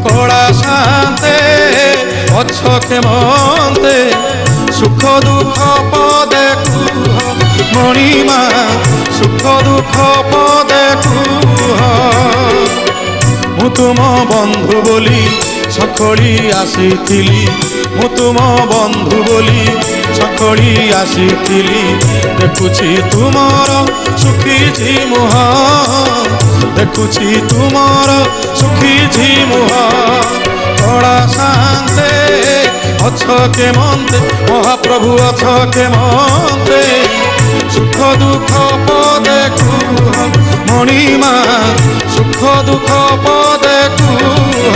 কড়া শান্তে অছকে মন্তে সুখ দুঃখ পদে কুহ মণিমা সুখ দুঃখ পদে কুহ ମୁଁ ତୁମ ବନ୍ଧୁ ବୋଲି ସଖଳି ଆସିଥିଲି ମୁଁ ତୁମ ବନ୍ଧୁ ବୋଲି ସଖଳି ଆସିଥିଲି ଦେଖୁଛି ତୁମର ଶୁଖିଛି ମୁହଁ ଦେଖୁଛି ତୁମର ଶୁଖିଛି ମୁହଁ କଳା ଶାନ୍ତେ ଅଛ କେମନ୍ତେ ମହାପ୍ରଭୁ ଅଛ କେମନ୍ତେ ସୁଖ ଦୁଃଖ ପଦେ କୁହ ମଣିମା ସୁଖ ଦୁଃଖ ପଦେ କୁହ